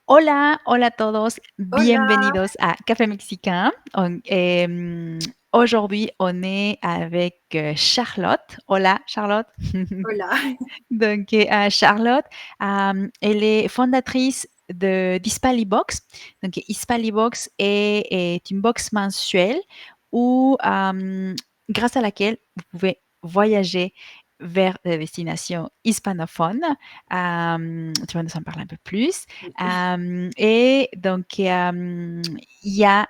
Hola, hola a todos, Hola, bienvenidos a Café Mexicain. Aujourd'hui, on est avec Charlotte. Hola, Charlotte. hola. Donc, Charlotte, elle est fondatrice de d'Hispalibox. Donc, Hispalibox est une box mensuelle où, grâce à laquelle vous pouvez voyager vers des destinations hispanophones. Tu vas nous en parler un peu plus. Et donc, il y a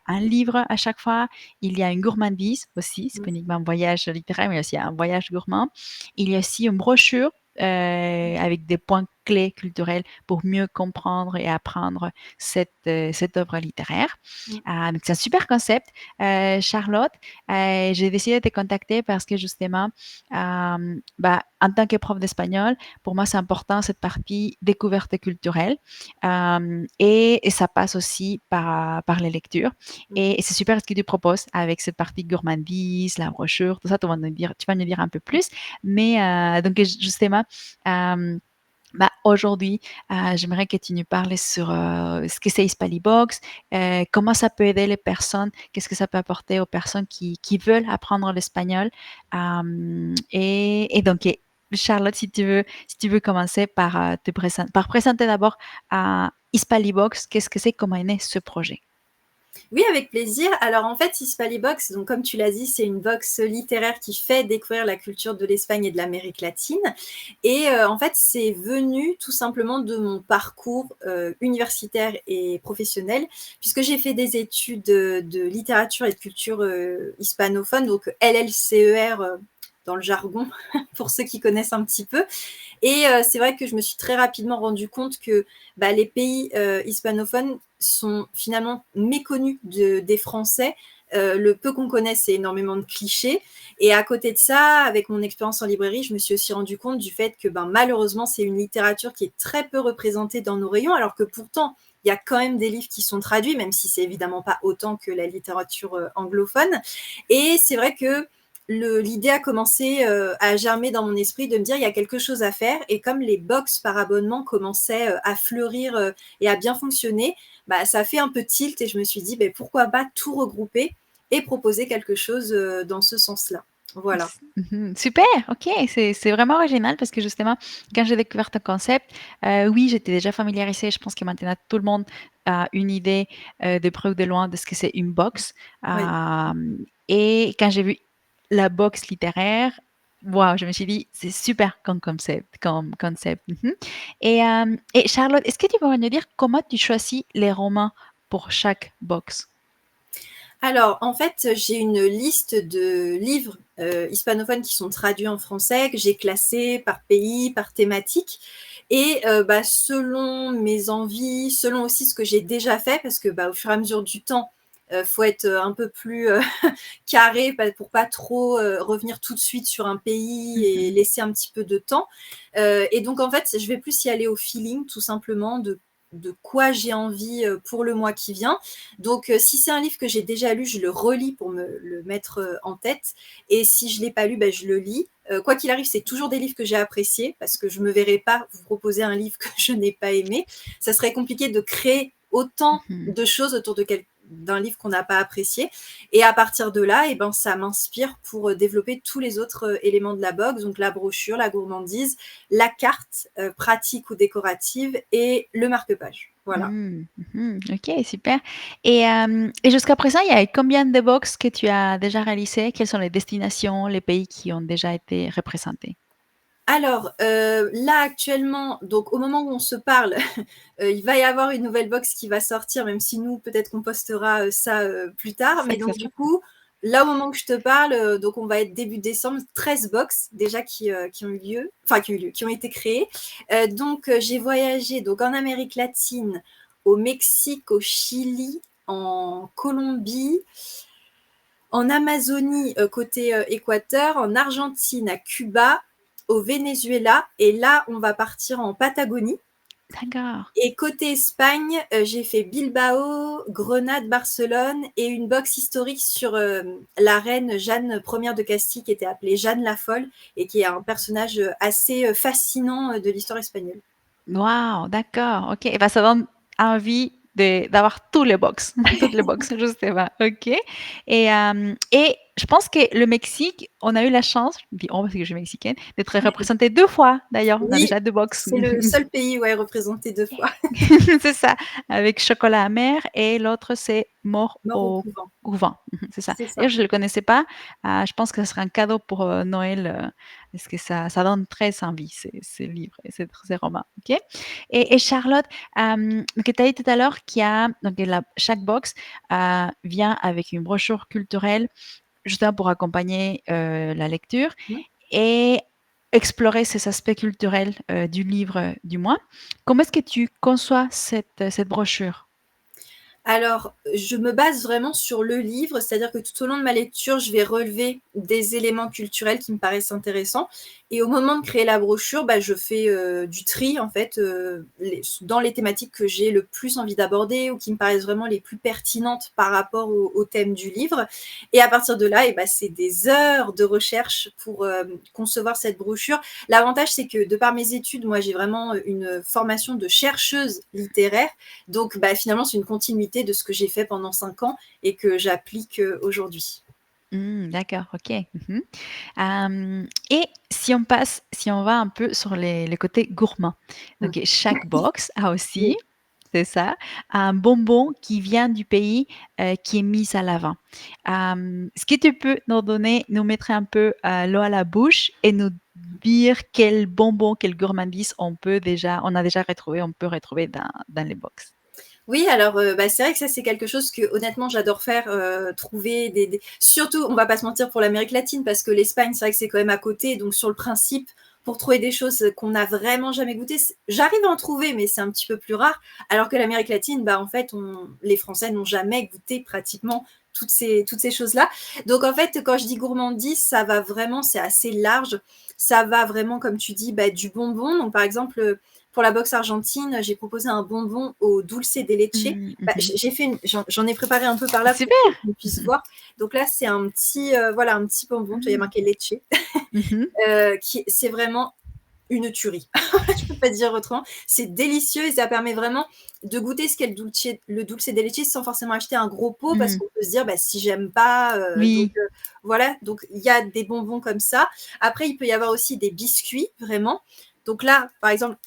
un livre à chaque fois. Il y a une gourmandise aussi. C'est pas uniquement un voyage littéraire, mais aussi un voyage gourmand. Il y a aussi une brochure avec des points clés culturels pour mieux comprendre et apprendre cette œuvre littéraire. Donc c'est un super concept. Charlotte, j'ai décidé de te contacter parce que justement, en tant que prof d'espagnol, pour moi, c'est important cette partie découverte culturelle. Et ça passe aussi par les lectures. Et c'est super ce que tu proposes avec cette partie gourmandise, la brochure, tout ça, tu vas nous dire un peu plus. Mais donc, justement, euh, aujourd'hui, j'aimerais que tu nous parles sur ce que c'est Hispalibox, comment ça peut aider les personnes, qu'est-ce que ça peut apporter aux personnes qui veulent apprendre l'espagnol. Et donc, Charlotte, si tu veux commencer par, par présenter d'abord Hispalibox, qu'est-ce que c'est, comment est né ce projet? Oui, avec plaisir. Alors en fait, Hispalibox, donc comme tu l'as dit, c'est une box littéraire qui fait découvrir la culture de l'Espagne et de l'Amérique latine. Et en fait, c'est venu tout simplement de mon parcours universitaire et professionnel, puisque j'ai fait des études de littérature et de culture hispanophone, donc LLCER dans le jargon, pour ceux qui connaissent un petit peu. Et c'est vrai que je me suis très rapidement rendu compte que les pays hispanophones sont finalement méconnus des Français. Le peu qu'on connaît, c'est énormément de clichés. Et à côté de ça, avec mon expérience en librairie, je me suis aussi rendu compte du fait que malheureusement, c'est une littérature qui est très peu représentée dans nos rayons, alors que pourtant, il y a quand même des livres qui sont traduits, même si c'est évidemment pas autant que la littérature anglophone. Et c'est vrai que l'idée a commencé à germer dans mon esprit de me dire il y a quelque chose à faire. Et comme les box par abonnement commençaient à fleurir et à bien fonctionner, ça a fait un peu tilt et je me suis dit pourquoi pas tout regrouper et proposer quelque chose dans ce sens-là. Voilà. Super, ok, c'est vraiment original parce que justement, quand j'ai découvert ton concept, oui, j'étais déjà familiarisée. Je pense que maintenant tout le monde a une idée de près ou de loin de ce que c'est une box. Oui. Et quand j'ai vu la box littéraire, wow, je me suis dit, c'est super comme concept. Comme concept. Mhm. Et Charlotte, est-ce que tu pourrais nous dire comment tu choisis les romans pour chaque box? Alors, en fait, j'ai une liste de livres hispanophones qui sont traduits en français, que j'ai classés par pays, par thématique. Et selon mes envies, selon aussi ce que j'ai déjà fait, parce que au fur et à mesure du temps, faut être un peu plus carré pour pas trop revenir tout de suite sur un pays et Mhm. laisser un petit peu de temps. Et donc, en fait, je vais plus y aller au feeling, tout simplement, de quoi j'ai envie pour le mois qui vient. Donc, si c'est un livre que j'ai déjà lu, je le relis pour me le mettre en tête. Et si je ne l'ai pas lu, je le lis. Quoi qu'il arrive, c'est toujours des livres que j'ai appréciés parce que je ne me verrai pas vous proposer un livre que je n'ai pas aimé. Ça serait compliqué de créer autant Mhm. de choses autour d'un livre qu'on n'a pas apprécié. Et à partir de là, ça m'inspire pour développer tous les autres éléments de la box, donc la brochure, la gourmandise, la carte pratique ou décorative et le marque-page. Voilà. Ok, super. Et jusqu'à présent, il y a combien de box que tu as déjà réalisé? Quelles sont les destinations, les pays qui ont déjà été représentés? Alors, là actuellement, donc au moment où on se parle, il va y avoir une nouvelle box qui va sortir, même si nous, peut-être qu'on postera ça plus tard. Ça Mais donc accepte. du coup, là au moment que je te parle, donc on va être début décembre, 13 box déjà qui ont eu lieu, enfin qui ont été créées. Donc j'ai voyagé donc en Amérique latine, au Mexique, au Chili, en Colombie, en Amazonie, côté Équateur, en Argentine, à Cuba, au Venezuela, et là, on va partir en Patagonie. D'accord. Et côté Espagne, j'ai fait Bilbao, Grenade, Barcelone et une box historique sur la reine Jeanne Ier de Castille qui était appelée Jeanne la Folle et qui est un personnage assez fascinant de l'histoire espagnole. Wow, d'accord. Ok. Et ben, ça donne envie d'avoir tous les box, toutes les box, justement. OK. Et je pense que le Mexique, on a eu la chance, je dis on parce que je suis mexicaine, d'être représenté 2 fois d'ailleurs. On a Oui, déjà 2 box. c'est le seul pays, ouais, représenté 2 fois. C'est ça, avec chocolat amer et l'autre c'est mort Mort au au couvent, couvent. C'est ça. c'est ça. D'ailleurs, je ne le connaissais pas. Je pense que ce serait un cadeau pour Noël, parce que ça donne très envie, ces livres et ces romans. OK. Et Charlotte, donc tu as dit tout à l'heure qu'il y a, donc chaque box vient avec une brochure culturelle, justement pour accompagner la lecture Mmh. et explorer ces aspects culturels du livre, du moins. Comment est-ce que tu conçois cette brochure? Alors, je me base vraiment sur le livre, c'est-à-dire que tout au long de ma lecture, je vais relever des éléments culturels qui me paraissent intéressants et au moment de créer la brochure, bah, je fais, du tri en fait, dans les thématiques que j'ai le plus envie d'aborder ou qui me paraissent vraiment les plus pertinentes par rapport au thème du livre et à partir de là et bah, c'est des heures de recherche pour, concevoir cette brochure. L'avantage, c'est que de par mes études, moi, j'ai vraiment, une formation de chercheuse littéraire donc, bah, finalement, c'est une continuité de ce que j'ai fait pendant 5 ans et que j'applique aujourd'hui. D'accord, OK. Mmh. Et si on va un peu sur les côtés gourmands. Mmh. Donc chaque box a aussi, Oui. c'est ça, un bonbon qui vient du pays, qui est mis à l'avant. Est-ce que tu peux nous mettre un peu, l'eau à la bouche et nous dire quel bonbon, quelle gourmandise on a déjà retrouvé, on peut retrouver dans les box? Oui, alors, bah, c'est vrai que ça, c'est quelque chose que honnêtement j'adore faire, trouver des surtout, on va pas se mentir pour l'Amérique latine parce que l'Espagne, c'est vrai que c'est quand même à côté, donc sur le principe, pour trouver des choses, qu'on n'a vraiment jamais goûtées, j'arrive à en trouver, mais c'est un petit peu plus rare. Alors que l'Amérique latine, bah, en fait, les Français n'ont jamais goûté pratiquement toutes ces choses-là. Donc en fait, quand je dis gourmandise, ça va vraiment c'est assez large. Ça va vraiment, comme tu dis, bah, du bonbon. Donc par exemple, pour la boxe argentine, j'ai proposé un bonbon au dulce de leche. Mmh, Bah, mmh. j'ai fait j'en ai préparé un peu par là pour Super! qu'on puisse Mmh. voir. Donc là, c'est un petit, voilà, un petit bonbon, tu vois, il y a Mmh. marqué leche, Mmh. qui c'est vraiment une tuerie. Je peux pas dire autrement. C'est délicieux et ça permet vraiment de goûter ce qu'est le dulce de leche sans forcément acheter un gros pot parce Mmh. qu'on peut se dire: «Bah, si j'aime pas», donc Oui. voilà, donc il y a des bonbons comme ça. Après, il peut y avoir aussi des biscuits, vraiment. Donc là, par exemple,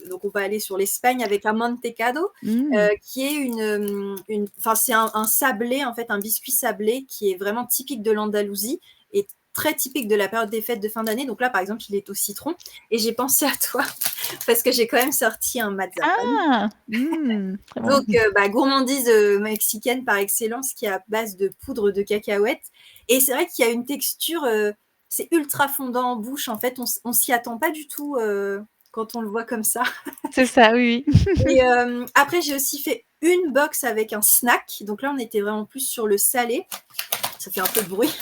donc on va aller sur l'Espagne avec un mantecado, Mmh. qui est une enfin, c'est un sablé, en fait, un biscuit sablé qui est vraiment typique de l'Andalousie et très typique de la période des fêtes de fin d'année. Donc là, par exemple, il est au citron et j'ai pensé à toi parce que j'ai quand même sorti un mazapán. Ah! Mmh, très bon. Donc, bah, gourmandise, mexicaine par excellence qui est à base de poudre de cacahuètes et c'est vrai qu'il y a une texture, c'est ultra fondant en bouche. En fait, on s'y attend pas du tout, quand on le voit comme ça C'est ça, oui, oui. et après j'ai aussi fait une box avec un snack. Donc là, on était vraiment plus sur le salé. Ça fait un peu de bruit.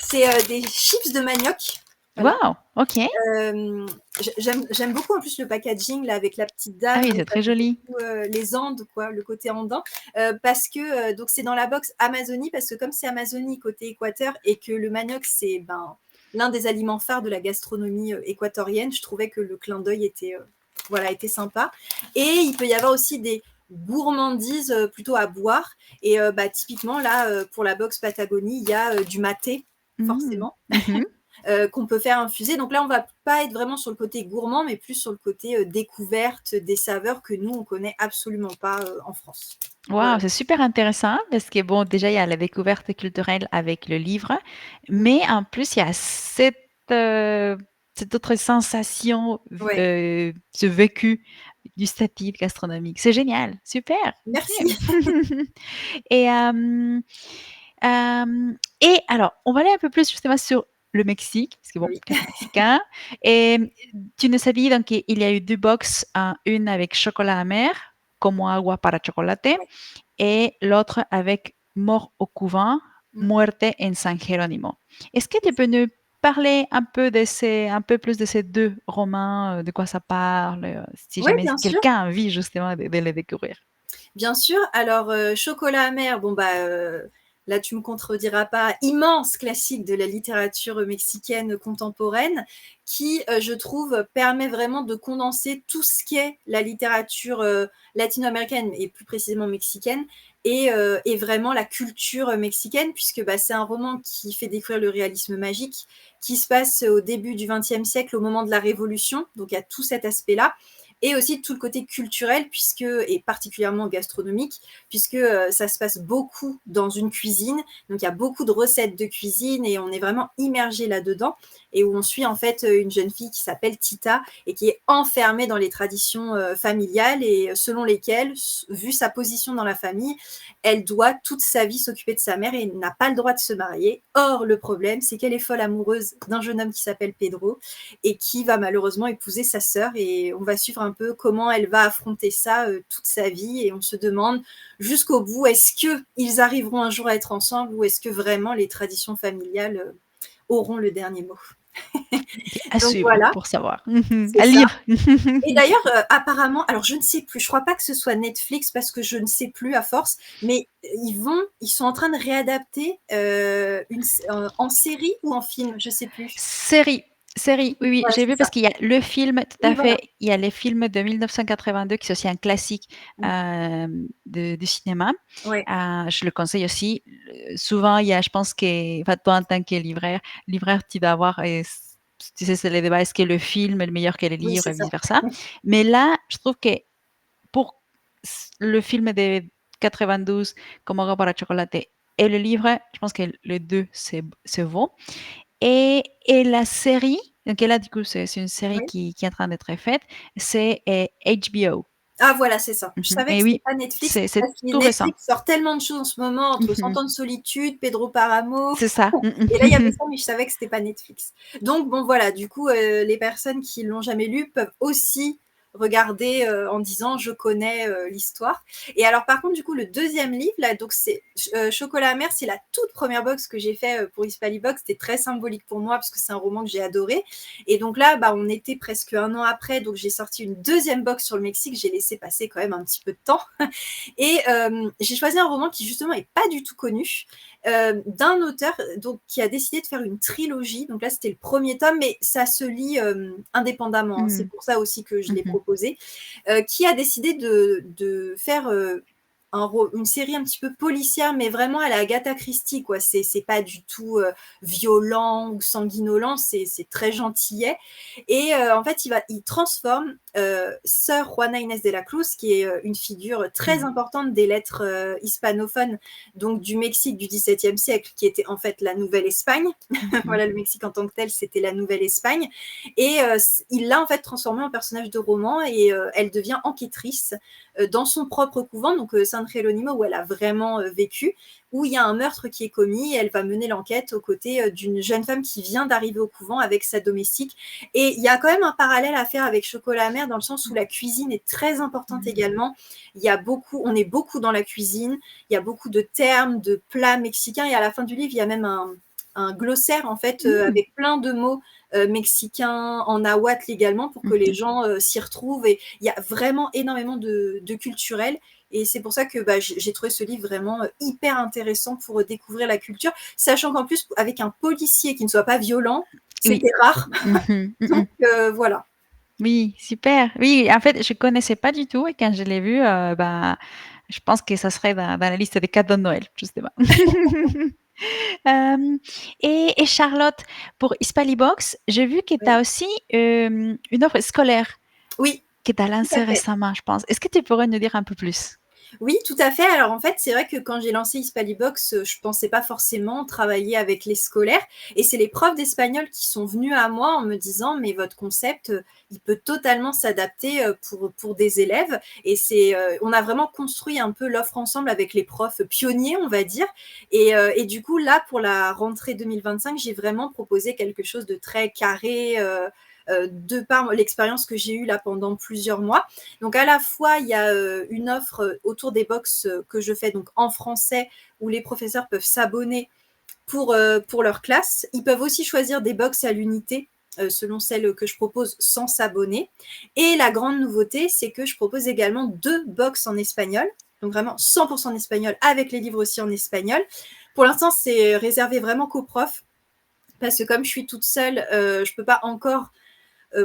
C'est, des chips de manioc, voilà. Waouh! OK. J'aime beaucoup en plus le packaging là avec la petite Ah dame, oui, c'est ça très fait joli. beaucoup, les Andes quoi, le côté andin, parce que, donc c'est dans la box Amazonie parce que comme c'est Amazonie côté équateur et que le manioc c'est, ben, l'un des aliments phares de la gastronomie, équatorienne, je trouvais que le clin d'œil était, voilà, était sympa et il peut y avoir aussi des gourmandises, plutôt à boire et bah, typiquement là, pour la box Patagonie, il y a, du maté, Mmh. forcément. Mmh mh. Qu'on peut faire infuser. Donc là, on va pas être vraiment sur le côté gourmand, mais plus sur le côté, découverte des saveurs que nous, on connaît absolument pas, en France. Voilà. Waouh, c'est super intéressant parce que bon, déjà, il y a la découverte culturelle avec le livre, Mmh. mais en plus, il y a heu, cette autre sensation Ouais, ce vécu gustatif, gastronomique. C'est génial, super, merci. OK. Et et alors, on va aller un peu plus justement sur le Mexique, parce que bon, Oui. tu es mexicain et tu nous as dit donc qu'il y a eu 2 box, une avec chocolat amer, como agua para chocolate, Ouais. et l'autre avec mort au couvent, Mmh. muerte en San Jerónimo. Est-ce que tu peux nous parler un peu plus de ces 2 romans, de quoi ça parle, si Oui, jamais bien sûr. quelqu'un a envie justement de les découvrir? Bien sûr. Alors, chocolat amer, bon, bah, là tu me contrediras pas, immense classique de la littérature mexicaine contemporaine qui, je trouve, permet vraiment de condenser tout ce qu'est la littérature latino-américaine et plus précisément mexicaine et vraiment la culture mexicaine, puisque bah, c'est un roman qui fait découvrir le réalisme magique, qui se passe au début du XXe siècle, au moment de la Révolution, donc il y a tout cet aspect-là, et aussi tout le côté culturel, et particulièrement gastronomique, puisque ça se passe beaucoup dans une cuisine, donc il y a beaucoup de recettes de cuisine, et on est vraiment immergé là-dedans, et où on suit en fait une jeune fille qui s'appelle Tita, et qui est enfermée dans les traditions familiales, et selon lesquelles, vu sa position dans la famille, elle doit toute sa vie s'occuper de sa mère et n'a pas le droit de se marier. Or, le problème, c'est qu'elle est folle amoureuse d'un jeune homme qui s'appelle Pedro et qui va malheureusement épouser sa sœur. Et on va suivre un peu comment elle va affronter ça toute sa vie. Et on se demande jusqu'au bout, est-ce qu'ils arriveront un jour à être ensemble ou est-ce que vraiment les traditions familiales auront le dernier mot. À Donc suivre voilà, pour savoir. c'est À ça. lire. Et d'ailleurs, apparemment, alors je ne sais plus, je crois pas que ce soit Netflix parce que je ne sais plus à force, mais ils sont en train de réadapter en série ou en film, je sais plus. Série, série, oui, oui, Voilà, j'ai c'est vu ça. parce qu'il y a le film, tout Oui, à voilà. fait, il y a les films de 1982 qui sont aussi un classique Mm. du cinéma. Ouais. Je le conseille aussi. Souvent, il y a, je pense que, enfin, toi en tant que libraire, tu dois avoir, tu sais, c'est le débat, est-ce que le film est le meilleur que le Oui, livre c'est et ça. vice-versa. Mais là, je trouve que pour le film de 92, Como agua para chocolate, et le livre, je pense que les deux se vaut. Et la série, donc là, du coup, c'est une série Oui. qui est en train d'être faite, c'est HBO. Ah voilà, c'est ça. Je Mhm. savais que Et c'était oui, pas Netflix c'est parce que tout récent. Netflix sort tellement de choses en ce moment entre 100 Mhm. ans de solitude, Pedro Paramo. C'est ça. Et là, il y avait Mhm. ça, mais je savais que c'était pas Netflix. Donc bon, voilà, du coup, les personnes qui l'ont jamais lu peuvent aussi regarder en disant je connais l'histoire. Et alors par contre, du coup, le deuxième livre, là, donc c'est Chocolat amer, c'est la toute première box que j'ai fait pour Hispalibox. C'était très symbolique pour moi parce que c'est un roman que j'ai adoré. Et donc là, bah, on était presque un an après, donc j'ai sorti une deuxième box sur le Mexique. J'ai laissé passer quand même un petit peu de temps. Et j'ai choisi un roman qui justement est pas du tout connu, d'un auteur donc, qui a décidé de faire une trilogie. Donc là, c'était le premier tome, mais ça se lit indépendamment. Hein. C'est Mhm. pour ça aussi que je l'ai Mhm. proposé. Qui a décidé de faire une série un petit peu policière, mais vraiment à la Agatha Christie, quoi. C'est pas du tout violent ou sanguinolent, c'est très gentillet. Et en fait, il transforme Sœur Juana Inés de la Cruz, qui est une figure très Mhm. importante des lettres hispanophones, donc du Mexique du XVIIe siècle, qui était en fait la Nouvelle-Espagne. Mhm. Voilà, le Mexique en tant que tel, c'était la Nouvelle-Espagne. Et il l'a en fait transformée en personnage de roman et elle devient enquêtrice dans son propre couvent, donc San Jerónimo, où elle a vraiment vécu, où il y a un meurtre qui est commis et elle va mener l'enquête aux côtés d'une jeune femme qui vient d'arriver au couvent avec sa domestique. Et il y a quand même un parallèle à faire avec Chocolat amer dans le sens où la cuisine est très importante Mhm. également. On est beaucoup dans la cuisine, il y a beaucoup de termes, de plats mexicains et à la fin du livre, il y a même un glossaire en fait Mhm. avec plein de mots mexicains en nahuatl également pour que les Mhm. gens s'y retrouvent. Et il y a vraiment énormément de culturel. Et c'est pour ça que bah, j'ai trouvé ce livre vraiment hyper intéressant pour découvrir la culture, sachant qu'en plus, avec un policier qui ne soit pas violent, Oui. c'était rare. Mhm. Donc Mhm. voilà. Oui, super. Oui, en fait, je connaissais pas du tout et quand je l'ai vu, bah, je pense que ça serait dans la liste des cadeaux de Noël, justement. Hem et Charlotte, pour Hispalibox, j'ai vu que tu Oui, as aussi, une offre scolaire oui, que tu as tout à lancée fait. récemment, je pense. Est-ce que tu pourrais nous dire un peu plus? Oui, tout à fait. Alors en fait, c'est vrai que quand j'ai lancé Hispalibox, je pensais pas forcément travailler avec les scolaires et c'est les profs d'espagnol qui sont venus à moi en me disant: «Mais votre concept, il peut totalement s'adapter, pour des élèves» et on a vraiment construit un peu l'offre ensemble avec les profs pionniers, on va dire et du coup, là, pour la rentrée 2025, j'ai vraiment proposé quelque chose de très carré, de par l'expérience que j'ai eue là pendant plusieurs mois. Donc à la fois, il y a une offre autour des box que je fais donc en français où les professeurs peuvent s'abonner pour leur classe. Ils peuvent aussi choisir des box à l'unité selon celle que je propose sans s'abonner. Et la grande nouveauté, c'est que je propose également deux box en espagnol, donc vraiment 100% en espagnol avec les livres aussi en espagnol, Pour l'instant, c'est réservé vraiment qu'aux profs, parce que comme je suis toute seule, je peux pas encore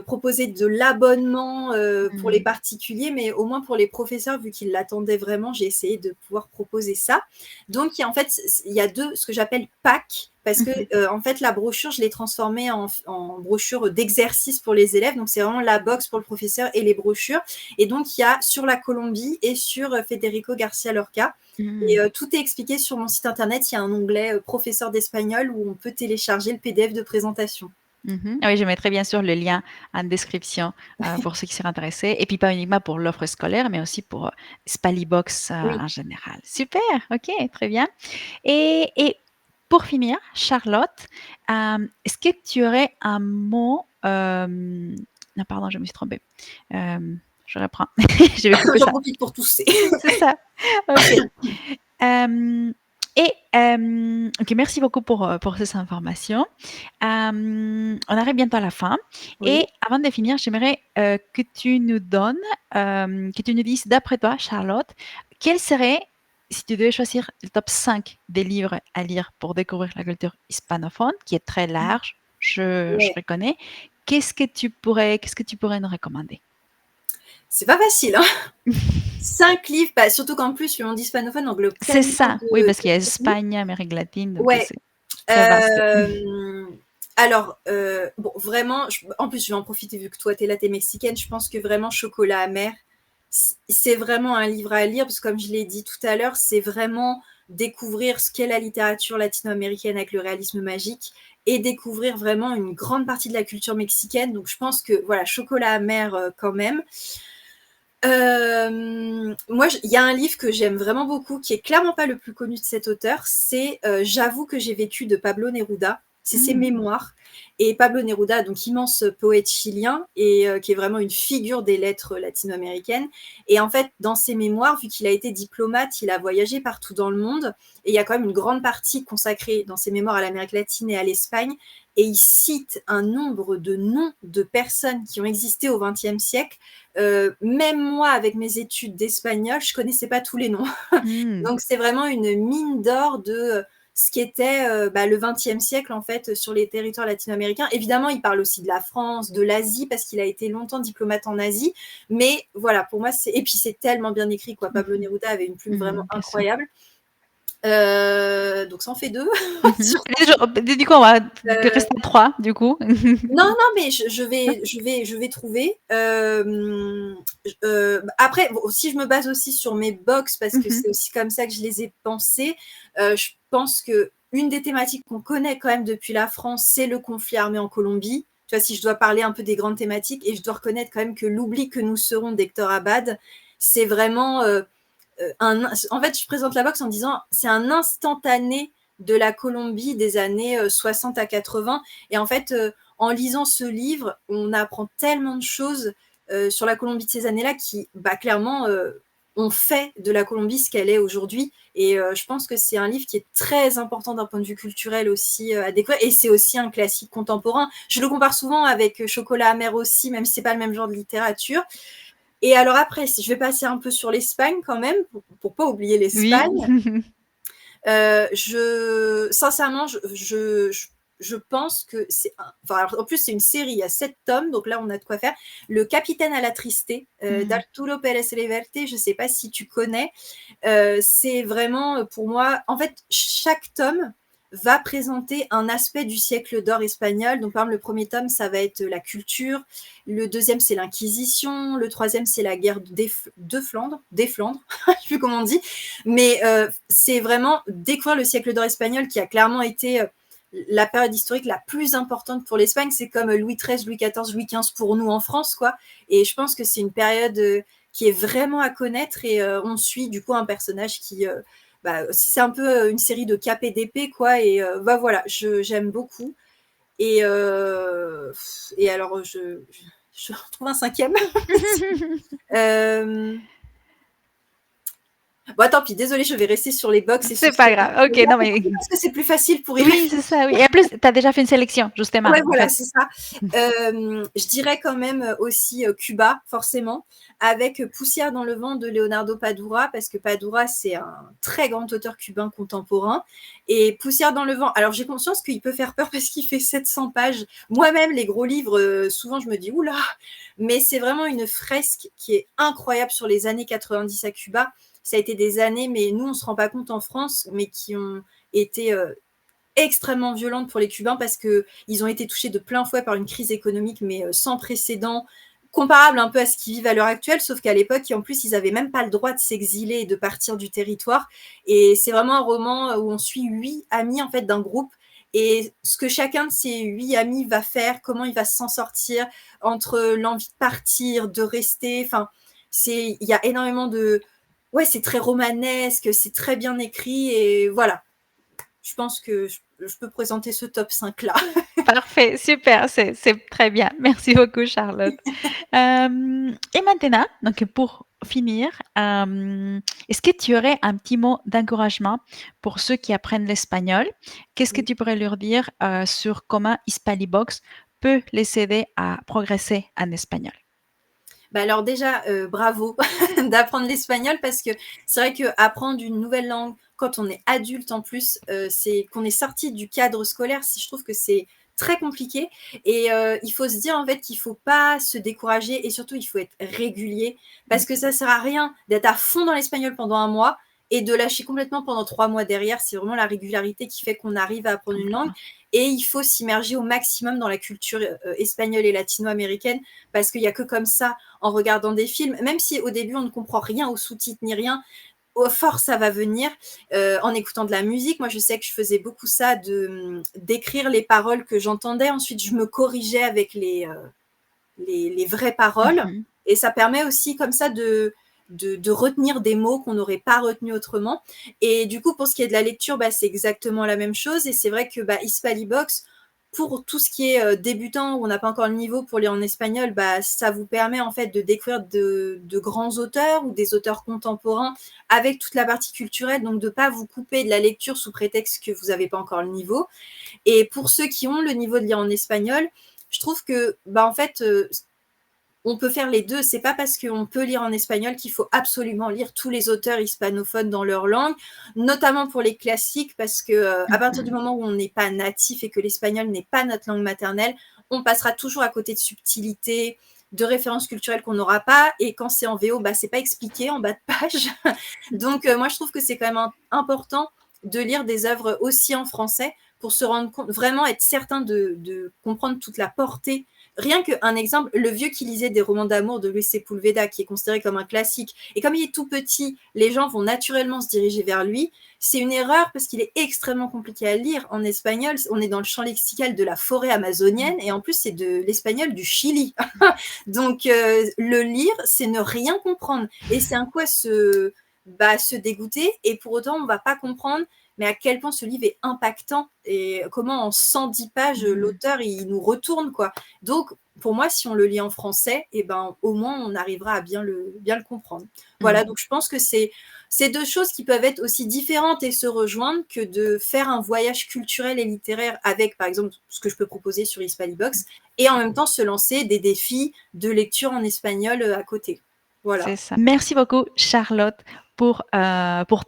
proposer de l'abonnement pour les Mmh. particuliers, mais au moins pour les professeurs, vu qu'ils l'attendaient vraiment, j'ai essayé de pouvoir proposer ça. Donc, en fait, il y a ce que j'appelle packs, parce que en fait, la brochure, je l'ai transformée en brochure d'exercice pour les élèves. Donc, c'est vraiment la box pour le professeur et les brochures. Et donc, il y a sur la Colombie et sur Federico Garcia Lorca. Et Mmh. tout est expliqué sur mon site internet. Il y a un onglet professeur d'espagnol où on peut télécharger le PDF de présentation. Mmh. Oui, je mettrai bien sûr le lien en description, pour ceux qui seraient intéressés et puis pas uniquement pour l'offre scolaire, mais aussi pour, Spalibox, Oui. en général. Super, OK, très bien et pour finir, Charlotte, est-ce que tu aurais un mot, non pardon, je me suis trompée. Je reprends. Je vais couper J'en ça. profite pour tousser. C'est ça. OK. Hem OK, merci beaucoup pour ces informations. On arrive bientôt à la fin Oui. et avant de finir, j'aimerais, que tu nous donnes, que tu nous dises d'après toi, Charlotte, quel serait, si tu devais choisir le top 5 des livres à lire pour découvrir la culture hispanophone, qui est très large, je Ouais. reconnais, qu'est-ce que tu pourrais nous recommander? C'est pas facile, hein. 5 livres, bah, surtout qu'en plus, le monde hispanophone englobe C'est tellement ça, oui, parce de qu'il y a pays. Espagne, Amérique latine, donc Ouais. c'est très vaste. Alors, bon, vraiment, en plus, je vais en profiter vu que toi, t'es mexicaine. Je pense que vraiment, Chocolat amer, c'est vraiment un livre à lire, parce que comme je l'ai dit tout à l'heure, c'est vraiment découvrir ce qu'est la littérature latino-américaine avec le réalisme magique et découvrir vraiment une grande partie de la culture mexicaine. Donc, je pense que, voilà, Chocolat amer quand même. Moi, il y a un livre que j'aime vraiment beaucoup, qui est clairement pas le plus connu de cet auteur, c'est J'avoue que j'ai vécu de Pablo Neruda. C'est ses Mmh. mémoires. Et Pablo Neruda, donc immense poète chilien et qui est vraiment une figure des lettres latino-américaines. Et en fait, dans ses mémoires, vu qu'il a été diplomate, il a voyagé partout dans le monde. Et il y a quand même une grande partie consacrée dans ses mémoires à l'Amérique latine et à l'Espagne. Et il cite un nombre de noms de personnes qui ont existé au XXe siècle. Même moi, avec mes études d'espagnol, je connaissais pas tous les noms. Mmh. Donc, c'est vraiment une mine d'or de ce qui était le XXe siècle, en fait, sur les territoires latino-américains. Évidemment, il parle aussi de la France, de l'Asie, parce qu'il a été longtemps diplomate en Asie. Mais voilà, pour moi, et puis c'est tellement bien écrit, quoi. Mmh Pablo mh. Neruda avait une plume vraiment Mmh, bien sûr. incroyable. Donc, ça en fait deux. Mmh. Et du coup, on va Euh, rester à 3 du coup. Non, non, mais je vais trouver. Après, bon, si je me base aussi sur mes box, parce Mmh que mh. c'est aussi comme ça que je les ai pensées, je pense que une des thématiques qu'on connaît quand même depuis la France, c'est le conflit armé en Colombie. Tu vois, si je dois parler un peu des grandes thématiques, et je dois reconnaître quand même que L'oubli que nous serons d'Hector Abad, c'est vraiment en fait, je présente la box en disant c'est un instantané de la Colombie des années 60 à 80. Et en fait, en lisant ce livre, on apprend tellement de choses sur la Colombie de ces années-là qui, bah, clairement, ont fait de la Colombie ce qu'elle est aujourd'hui. Et je pense que c'est un livre qui est très important d'un point de vue culturel aussi à découvrir. Et c'est aussi un classique contemporain. Je le compare souvent avec Chocolat amer aussi, même si c'est pas le même genre de littérature. Et alors après, si je vais passer un peu sur l'Espagne quand même, pour pas oublier Oui. l'Espagne, sincèrement, je pense que c'est enfin, en plus c'est une série, il y a 7 tomes, donc là on a de quoi faire. Le Capitaine à la Tristée Mmh. d'Arturo Pérez Reverte, je sais pas si tu connais. C'est vraiment pour moi, en fait, chaque tome va présenter un aspect du siècle d'or espagnol. Donc, par exemple, le premier tome, ça va être la culture. Le deuxième, c'est l'Inquisition. Le troisième, c'est la guerre de Flandre. Des Flandres, je ne sais plus comment on dit. Mais c'est vraiment découvrir le siècle d'or espagnol qui a clairement été la période historique la plus importante pour l'Espagne. C'est comme Louis XIII, Louis XIV, Louis XV pour nous en France, quoi. Et je pense que c'est une période qui est vraiment à connaître, et on suit du coup un personnage qui c'est un peu une série de KPDP, quoi. Et bah voilà, j'aime beaucoup. Et alors je retrouve un cinquième. euh, Bon, tant pis, désolée, je vais rester sur les box et sur C'est ce pas que tu grave. OK, non, mais parce que c'est plus facile pour y oui, c'est réfléchir. ça, oui. Et en plus, tu as déjà fait une sélection, justement, Ouais, en voilà, fait. c'est ça. Je dirais quand même, aussi, Cuba, forcément, avec, Poussière dans le vent de Leonardo Padura, parce que Padura, c'est un très grand auteur cubain contemporain et Poussière dans le vent, alors j'ai conscience qu'il peut faire peur parce qu'il fait 700 pages. Moi-même, les gros livres, souvent je me dis: «Ouh là!» mais c'est vraiment une fresque qui est incroyable sur les années 90 à Cuba. Ça a été des années, mais nous, on se rend pas compte en France, mais qui ont été, extrêmement violente pour les Cubains parce qu'ils ont été touchés de plein fouet par une crise économique, mais sans précédent, comparable un peu à ce qu'ils vivent à l'heure actuelle, sauf qu'à l'époque, en plus, ils n'avaient même pas le droit de s'exiler et de partir du territoire. Et c'est vraiment un roman où on suit 8 amis en fait d'un groupe et ce que chacun de ces 8 amis va faire, comment il va s'en sortir entre l'envie de partir, de rester. Enfin, il y a énormément de, ouais, c'est très romanesque, c'est très bien écrit et voilà. Je pense que je peux présenter ce top 5 là. Parfait, super, c'est très bien. Merci beaucoup, Charlotte. Et maintenant, donc pour finir, est-ce que tu aurais un petit mot d'encouragement pour ceux qui apprennent l'espagnol? Qu'est-ce que tu pourrais leur dire, sur comment Hispalibox peut les aider à progresser en espagnol? Bah alors déjà, bravo d'apprendre l'espagnol parce que c'est vrai qu'apprendre une nouvelle langue quand on est adulte en plus, c'est qu'on est sorti du cadre scolaire, je trouve que c'est très compliqué et il faut se dire en fait qu'il faut pas se décourager et surtout il faut être régulier parce que ça sert à rien d'être à fond dans l'espagnol pendant 1 mois et de lâcher complètement pendant 3 mois derrière. C'est vraiment la régularité qui fait qu'on arrive à apprendre une langue Complètement. et il faut s'immerger au maximum dans la culture, espagnole et latino-américaine parce qu'il y a que comme ça en regardant des films, même si au début on ne comprend rien aux sous-titres ni rien, au fort ça va venir en écoutant de la musique. Moi, je sais que je faisais beaucoup ça, d'écrire les paroles que j'entendais. Ensuite, je me corrigeais avec les vraies paroles. Mmh. Et ça permet aussi comme ça de retenir des mots qu'on n'aurait pas retenus autrement. Et du coup, pour ce qui est de la lecture, bah, c'est exactement la même chose. Et c'est vrai que bah, Hispalibox, pour tout ce qui est débutant, où on n'a pas encore le niveau pour lire en espagnol, bah, ça vous permet en fait de découvrir de grands auteurs ou des auteurs contemporains avec toute la partie culturelle, donc de ne pas vous couper de la lecture sous prétexte que vous n'avez pas encore le niveau. Et pour ceux qui ont le niveau de lire en espagnol, je trouve que bah, en fait, on peut faire les deux. C'est pas parce qu'on peut lire en espagnol qu'il faut absolument lire tous les auteurs hispanophones dans leur langue, notamment pour les classiques, parce que à partir du Mmh. moment où on n'est pas natif et que l'espagnol n'est pas notre langue maternelle, on passera toujours à côté de subtilités, de références culturelles qu'on n'aura pas. Et quand c'est en VO, bah, c'est pas expliqué en bas de page. Donc, moi, je trouve que c'est quand même important de lire des œuvres aussi en français pour se rendre compte, vraiment être certain de comprendre toute la portée. Rien qu'un exemple, Le vieux qui lisait des romans d'amour de Luis Sepulveda, qui est considéré comme un classique. Et comme il est tout petit, les gens vont naturellement se diriger vers lui. C'est une erreur parce qu'il est extrêmement compliqué à lire en espagnol. On est dans le champ lexical de la forêt amazonienne et en plus, c'est de l'espagnol du Chili. Donc, le lire, c'est ne rien comprendre. Et c'est un coup à se dégoûter. Et pour autant, on ne va pas comprendre mais à quel point ce livre est impactant et comment en 110 pages, Mmh. l'auteur, il nous retourne, quoi. Donc, pour moi, si on le lit en français, eh ben, au moins, on arrivera à bien le comprendre. Voilà, Mmh. donc je pense que c'est deux choses qui peuvent être aussi différentes et se rejoindre que de faire un voyage culturel et littéraire avec, par exemple, ce que je peux proposer sur Hispalibox, et en même temps se lancer des défis de lecture en espagnol à côté. C'est Voilà. ça. Merci beaucoup, Charlotte, pour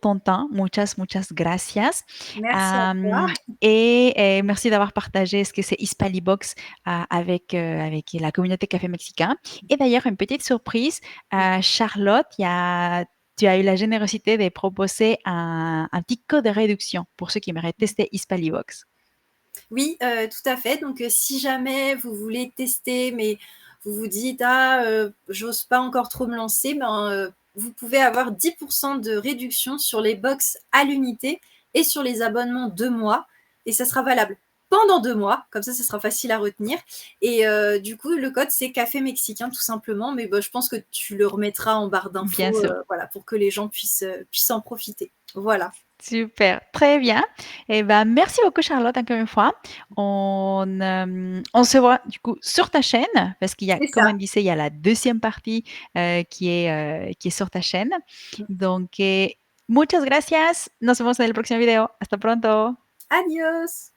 ton temps. Muchas, muchas gracias. Merci à toi. Hem et merci d'avoir partagé ce que c'est Hispalibox, avec la communauté café mexicain et d'ailleurs, une petite surprise, Charlotte, tu as eu la générosité de proposer un petit code de réduction pour ceux qui aimeraient tester Hispalibox. Oui, tout à fait. Donc, si jamais vous voulez tester, mais vous vous dites: «Ah, j'ose pas encore trop me lancer», ben, vous pouvez avoir 10 de réduction sur les box à l'unité et sur les abonnements 2 mois et ça sera valable pendant 2 mois, comme ça sera facile à retenir et du coup, le code, c'est café mexicain tout simplement, mais bah, je pense que tu le remettras en barre Bien d'infos, sûr. voilà, pour que les gens puissent en profiter. Voilà. Super, très bien. Et ben, merci beaucoup Charlotte encore une fois. On se voit du coup sur ta chaîne parce qu'il y a, C'est comme ça. on disait, il y a la deuxième partie qui est sur ta chaîne. Donc, Muchas gracias. Nos vemos en el próximo video. Hasta pronto. Adiós.